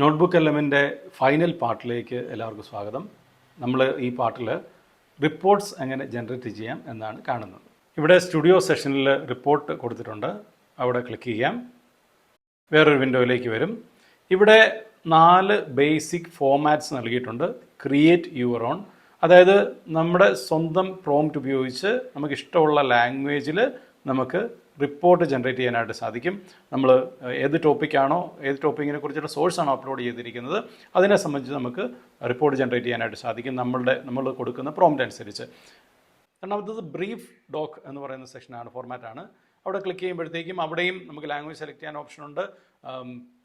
Notebook എലമെൻ്റെ final പാർട്ടിലേക്ക് എല്ലാവർക്കും സ്വാഗതം. നമ്മൾ ഈ പാർട്ടിൽ റിപ്പോർട്ട്സ് എങ്ങനെ ജനറേറ്റ് ചെയ്യാം എന്നാണ് കാണുന്നത്. ഇവിടെ സ്റ്റുഡിയോ സെഷനിൽ റിപ്പോർട്ട് കൊടുത്തിട്ടുണ്ട്. അവിടെ ക്ലിക്ക് ചെയ്യാം. വേറൊരു വിൻഡോയിലേക്ക് വരും. ഇവിടെ 4 ബേസിക് ഫോമാറ്റ്സ് നൽകിയിട്ടുണ്ട്. ക്രിയേറ്റ് യുവർ ഓൺ, അതായത് നമ്മുടെ സ്വന്തം പ്രോംപ്റ്റ് ഉപയോഗിച്ച് നമുക്ക് ഇഷ്ടമുള്ള ലാംഗ്വേജിൽ നമുക്ക് റിപ്പോർട്ട് ജനറേറ്റ് ചെയ്യാനായിട്ട് സാധിക്കും. നമ്മൾ ഏത് ടോപ്പിക്കിനെ കുറിച്ചുള്ള സോഴ്സാണോ അപ്ലോഡ് ചെയ്തിരിക്കുന്നത് അതിനെ സംബന്ധിച്ച് നമുക്ക് റിപ്പോർട്ട് ജനറേറ്റ് ചെയ്യാനായിട്ട് സാധിക്കും നമ്മൾ കൊടുക്കുന്ന പ്രോംപ്റ്റ് അനുസരിച്ച്. രണ്ടാമത്തത് ബ്രീഫ് ഡോക്ക് എന്ന് പറയുന്ന സെക്ഷനാണ്, ഫോർമാറ്റാണ്. അവിടെ ക്ലിക്ക് ചെയ്യുമ്പോഴത്തേക്കും അവിടെയും നമുക്ക് ലാംഗ്വേജ് സെലക്ട് ചെയ്യാൻ ഓപ്ഷനുണ്ട്,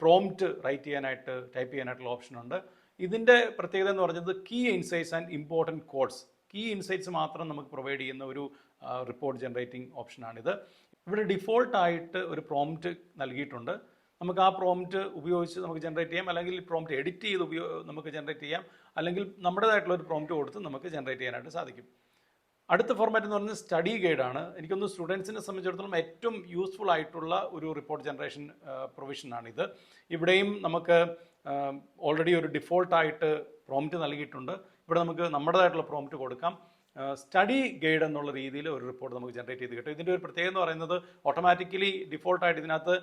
പ്രോംപ്റ്റ് ടൈപ്പ് ചെയ്യാനായിട്ടുള്ള ഓപ്ഷനുണ്ട്. ഇതിൻ്റെ പ്രത്യേകത എന്ന് പറയുന്നത് key insights and important codes, key insights മാത്രം നമുക്ക് പ്രൊവൈഡ് ചെയ്യുന്ന ഒരു റിപ്പോർട്ട് ജനറേറ്റിംഗ് ഓപ്ഷനാണിത്. ഇവിടെ ഡിഫോൾട്ടായിട്ട് ഒരു പ്രോംപ്റ്റ് നൽകിയിട്ടുണ്ട്. നമുക്ക് ആ പ്രോംപ്റ്റ് ഉപയോഗിച്ച് നമുക്ക് ജനറേറ്റ് ചെയ്യാം, അല്ലെങ്കിൽ പ്രോംപ്റ്റ് എഡിറ്റ് ചെയ്ത് നമുക്ക് ജനറേറ്റ് ചെയ്യാം, അല്ലെങ്കിൽ നമ്മുടേതായിട്ടുള്ള ഒരു പ്രോംപ്റ്റ് കൊടുത്ത് നമുക്ക് ജനറേറ്റ് ചെയ്യാനായിട്ട് സാധിക്കും. അടുത്ത ഫോർമാറ്റ് എന്ന് പറയുന്നത് സ്റ്റഡി ഗൈഡാണ്. എനിക്കൊന്ന് സ്റ്റുഡൻസിനെ സംബന്ധിച്ചിടത്തോളം ഏറ്റവും യൂസ്ഫുൾ ആയിട്ടുള്ള ഒരു റിപ്പോർട്ട് ജനറേഷൻ പ്രൊവിഷനാണിത്. ഇവിടെയും നമുക്ക് ഓൾറെഡി ഒരു ഡിഫോൾട്ടായിട്ട് പ്രോംപ്റ്റ് നൽകിയിട്ടുണ്ട്. ഇവിടെ നമുക്ക് നമ്മുടേതായിട്ടുള്ള പ്രോംപ്റ്റ് കൊടുക്കാം. സ്റ്റഡി ഗൈഡ് എന്നുള്ള രീതിയിൽ ഒരു റിപ്പോർട്ട് നമുക്ക് ജനറേറ്റ് ചെയ്ത് കിട്ടും. ഇതിൻ്റെ ഒരു പ്രത്യേകത എന്ന് പറയുന്നത് ഓട്ടോമാറ്റിക്കലി ഡിഫോൾട്ടായിട്ട് ഇതിനകത്ത്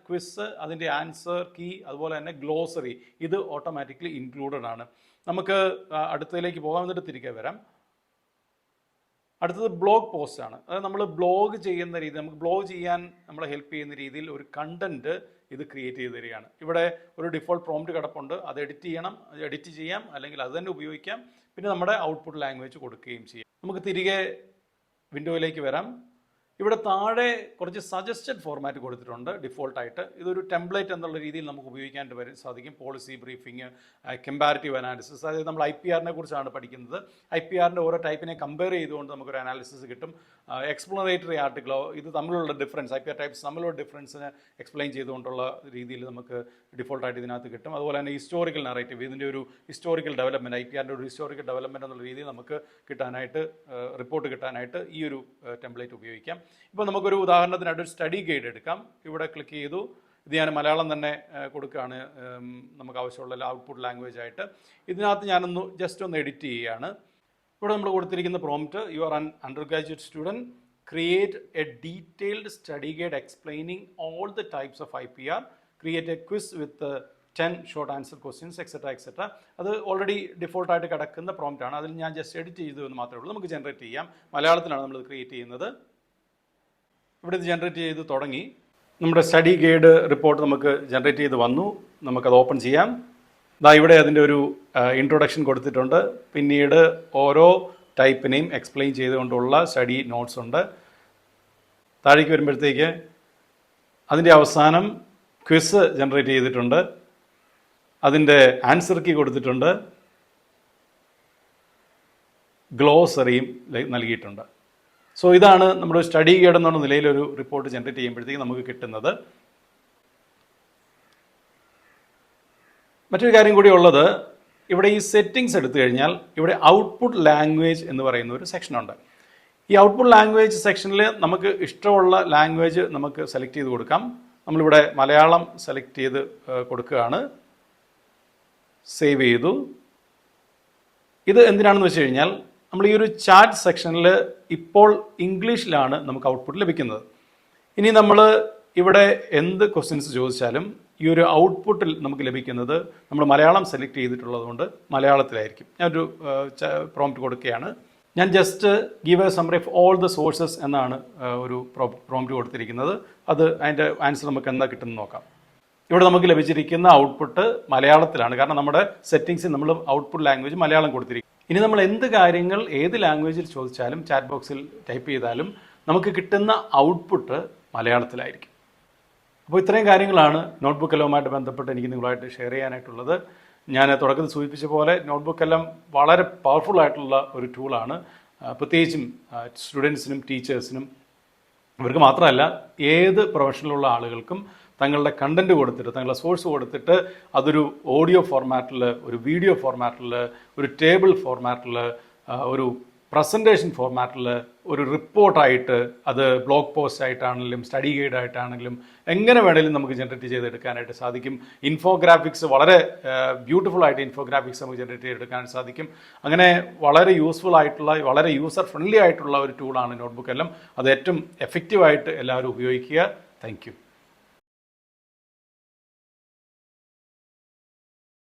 ക്വിസ്, അതിൻ്റെ ആൻസർ കീ, അതുപോലെ തന്നെ ഗ്ലോസറി, ഇത് ഓട്ടോമാറ്റിക്കലി ഇൻക്ലൂഡഡ് ആണ്. നമുക്ക് അടുത്തതിലേക്ക് പോകാം, എന്നിട്ട് തിരികെ വരാം. അടുത്തത് ബ്ലോഗ് പോസ്റ്റ് ആണ്. അതായത് നമ്മൾ ബ്ലോഗ് ചെയ്യുന്ന രീതി, നമുക്ക് ബ്ലോഗ് ചെയ്യാൻ നമ്മളെ ഹെൽപ്പ് ചെയ്യുന്ന രീതിയിൽ ഒരു കണ്ടന്റ് ഇത് ക്രിയേറ്റ് ചെയ്ത് തരികയാണ്. ഇവിടെ ഒരു ഡിഫോൾട്ട് പ്രോംപ്റ്റ് കിടപ്പുണ്ട്, അത് എഡിറ്റ് ചെയ്യാം, അല്ലെങ്കിൽ അത് തന്നെ ഉപയോഗിക്കാം. പിന്നെ നമ്മുടെ ഔട്ട്പുട്ട് ലാംഗ്വേജ് കൊടുക്കുകയും ചെയ്യാം. നമുക്ക് തിരികെ വിൻഡോയിലേക്ക് വരാം. ഇവിടെ താഴെ കുറച്ച് സജസ്റ്റഡ് ഫോർമാറ്റ് കൊടുത്തിട്ടുണ്ട് ഡിഫോൾട്ടായിട്ട്. ഇതൊരു ടെംപ്ലേറ്റ് എന്നുള്ള രീതിയിൽ നമുക്ക് ഉപയോഗിക്കാൻ സാധിക്കും. പോളിസി ബ്രീഫിങ്, കമ്പാരിറ്റീവ് അനാലിസിസ്, അതായത് നമ്മൾ IPRനെ കുറിച്ചാണ് പഠിക്കുന്നത്. IPRൻ്റെ ഓരോ ടൈപ്പിനെ കമ്പയർ ചെയ്തുകൊണ്ട് നമുക്കൊരു അനാലിസിസ് കിട്ടും. എക്സ്പ്ലനേറ്ററി ആർട്ടിക്കിളോ ഇത് തമ്മിലുള്ള ഡിഫറൻസ്, IPR ടൈപ്സ് തമ്മിലുള്ള ഡിഫറൻസിനെ എക്സ്പ്ലെയിൻ ചെയ്തുകൊണ്ടുള്ള രീതിയിൽ നമുക്ക് ഡിഫോൾട്ടായിട്ട് ഇതിനകത്ത് കിട്ടും. അതുപോലെ തന്നെ ഹിസ്റ്റോറിക്കൽ നറേറ്റീവ്, ഇതിൻ്റെ ഒരു ഹിസ്റ്റോറിക്കൽ ഡെവലപ്മെൻറ്റ്, IPRൻ്റെ ഒരു ഹിസ്റ്റോറിക്കൽ ഡെവലപ്മെൻറ്റ് എന്നുള്ള രീതിയിൽ നമുക്ക് റിപ്പോർട്ട് കിട്ടാനായിട്ട് ഈ ഒരു ടെംപ്ലേറ്റ് ഉപയോഗിക്കാം. ഇപ്പോൾ നമുക്കൊരു ഉദാഹരണത്തിനായിട്ട് ഒരു സ്റ്റഡി ഗൈഡ് എടുക്കാം. ഇവിടെ ക്ലിക്ക് ചെയ്തു. ഇത് ഞാൻ മലയാളം തന്നെ കൊടുക്കുകയാണ് നമുക്ക് ആവശ്യമുള്ള ഔട്ട്പുട്ട് ലാംഗ്വേജ് ആയിട്ട്. ഇതിനകത്ത് ഞാനൊന്ന് ജസ്റ്റ് ഒന്ന് എഡിറ്റ് ചെയ്യുകയാണ്. ഇവിടെ നമ്മൾ കൊടുത്തിരിക്കുന്ന prompt, you are an under graduate student, create A detailed study guide explaining all the types of IPR, create A quiz with 10 short answer questions etcetera. അത് ഓൾറെഡി ഡിഫോൾട്ടായിട്ട് കിടക്കുന്ന പ്രോംപ്റ്റാണ്. അതിൽ ഞാൻ ജസ്റ്റ് എഡിറ്റ് ചെയ്തു എന്ന് മാത്രമേ ഉള്ളൂ. നമുക്ക് ജനറേറ്റ് ചെയ്യാം. മലയാളത്തിലാണ് നമ്മളിത് ക്രിയേറ്റ് ചെയ്യുന്നത്. ഇവിടെ ഇത് ജനറേറ്റ് ചെയ്ത് തുടങ്ങി. നമ്മുടെ സ്റ്റഡി ഗൈഡ് റിപ്പോർട്ട് നമുക്ക് ജനറേറ്റ് ചെയ്ത് വന്നു. നമുക്കത് ഓപ്പൺ ചെയ്യാം. ഇവിടെ അതിൻ്റെ ഒരു ഇൻട്രൊഡക്ഷൻ കൊടുത്തിട്ടുണ്ട്. പിന്നീട് ഓരോ ടൈപ്പിനെയും എക്സ്പ്ലെയിൻ ചെയ്തുകൊണ്ടുള്ള സ്റ്റഡി നോട്ട്സ് ഉണ്ട്. താഴേക്ക് വരുമ്പോഴത്തേക്ക് അതിൻ്റെ അവസാനം ക്വിസ് ജനറേറ്റ് ചെയ്തിട്ടുണ്ട്. അതിൻ്റെ ആൻസർ കീ കൊടുത്തിട്ടുണ്ട്. ഗ്ലോസറിയും നൽകിയിട്ടുണ്ട്. സോ ഇതാണ് നമ്മുടെ സ്റ്റഡി ഗൈഡ് എന്നുള്ള നിലയിലൊരു റിപ്പോർട്ട് ജനറേറ്റ് ചെയ്യുമ്പോഴത്തേക്ക് നമുക്ക് കിട്ടുന്നത്. മറ്റൊരു കാര്യം കൂടി ഉള്ളത്, ഇവിടെ ഈ സെറ്റിങ്സ് എടുത്തു കഴിഞ്ഞാൽ ഇവിടെ ഔട്ട്പുട്ട് ലാംഗ്വേജ് എന്ന് പറയുന്ന ഒരു സെക്ഷനുണ്ട്. ഈ ഔട്ട്പുട്ട് ലാംഗ്വേജ് സെക്ഷനിൽ നമുക്ക് ഇഷ്ടമുള്ള ലാംഗ്വേജ് നമുക്ക് സെലക്ട് ചെയ്ത് കൊടുക്കാം. നമ്മളിവിടെ മലയാളം സെലക്ട് ചെയ്ത് കൊടുക്കുകയാണ്. സേവ് ചെയ്തു. ഇത് എന്തിനാണെന്ന് വെച്ച് കഴിഞ്ഞാൽ നമ്മൾ ഈ ഒരു ചാറ്റ് സെക്ഷനിൽ ഇപ്പോൾ ഇംഗ്ലീഷിലാണ് നമുക്ക് ഔട്ട്പുട്ട് ലഭിക്കുന്നത്. ഇനി നമ്മൾ ഇവിടെ എന്ത് ക്വസ്റ്റ്യൻസ് ചോദിച്ചാലും ഈ ഒരു ഔട്ട്പുട്ടിൽ നമുക്ക് ലഭിക്കുന്നത് നമ്മൾ മലയാളം സെലക്ട് ചെയ്തിട്ടുള്ളത് കൊണ്ട് മലയാളത്തിലായിരിക്കും. ഞാനൊരു പ്രോംപ്റ്റ് കൊടുക്കുകയാണ്. ഞാൻ just give A summary of all the sources എന്നാണ് ഒരു പ്രോംപ്റ്റ് കൊടുത്തിരിക്കുന്നത്. അതിൻ്റെ ആൻസർ നമുക്ക് എന്താ കിട്ടുന്നത് നോക്കാം. ഇവിടെ നമുക്ക് ലഭിച്ചിരിക്കുന്ന ഔട്ട്പുട്ട് മലയാളത്തിലാണ്. കാരണം നമ്മുടെ സെറ്റിങ്സിൽ നമ്മൾ ഔട്ട്പുട്ട് ലാംഗ്വേജ് മലയാളം കൊടുത്തിരിക്കും. ഇനി നമ്മൾ എന്ത് കാര്യങ്ങൾ ഏത് ലാംഗ്വേജിൽ ചോദിച്ചാലും ചാറ്റ് ബോക്സിൽ ടൈപ്പ് ചെയ്താലും നമുക്ക് കിട്ടുന്ന ഔട്ട്പുട്ട് മലയാളത്തിലായിരിക്കും. അപ്പോൾ ഇത്രയും കാര്യങ്ങളാണ് നോട്ട്ബുക്ക് എല്ലുമായിട്ട് ബന്ധപ്പെട്ട് എനിക്ക് നിങ്ങളുമായിട്ട് ഷെയർ ചെയ്യാനായിട്ടുള്ളത്. ഞാൻ തുടക്കത്തിൽ സൂചിപ്പിച്ച പോലെ നോട്ട്ബുക്ക് എല്ലാം വളരെ പവർഫുൾ ആയിട്ടുള്ള ഒരു ടൂളാണ്. പ്രത്യേകിച്ചും സ്റ്റുഡൻസിനും ടീച്ചേഴ്സിനും, ഇവർക്ക് മാത്രമല്ല ഏത് പ്രൊഫഷനിലുള്ള ആളുകൾക്കും തങ്ങളുടെ കണ്ടന്റ് കൊടുത്തിട്ട്, തങ്ങളുടെ സോഴ്സ് കൊടുത്തിട്ട് അതൊരു ഓഡിയോ ഫോർമാറ്റിൽ, ഒരു വീഡിയോ ഫോർമാറ്റിൽ, ഒരു ടേബിൾ ഫോർമാറ്റിൽ, ഒരു പ്രസൻറ്റേഷൻ ഫോർമാറ്റിൽ ഒരു റിപ്പോർട്ടായിട്ട് അത് ബ്ലോഗ് പോസ്റ്റ് ആയിട്ടാണെങ്കിലും സ്റ്റഡി ഗൈഡ് ആയിട്ടാണെങ്കിലും എങ്ങനെ വേണമെങ്കിലും നമുക്ക് ജനറേറ്റ് ചെയ്തെടുക്കാനായിട്ട് സാധിക്കും. ഇൻഫോഗ്രാഫിക്സ് വളരെ ബ്യൂട്ടിഫുൾ ആയിട്ട് ഇൻഫോഗ്രാഫിക്സ് നമുക്ക് ജനറേറ്റ് ചെയ്തെടുക്കാൻ സാധിക്കും. അങ്ങനെ വളരെ യൂസ്ഫുൾ ആയിട്ടുള്ള വളരെ യൂസർ ഫ്രണ്ട്ലി ആയിട്ടുള്ള ഒരു ടൂളാണ് നോട്ട്ബുക്ക് എല്ലാം. അത് ഏറ്റവും എഫക്റ്റീവായിട്ട് എല്ലാവരും ഉപയോഗിക്കുക. Thank you.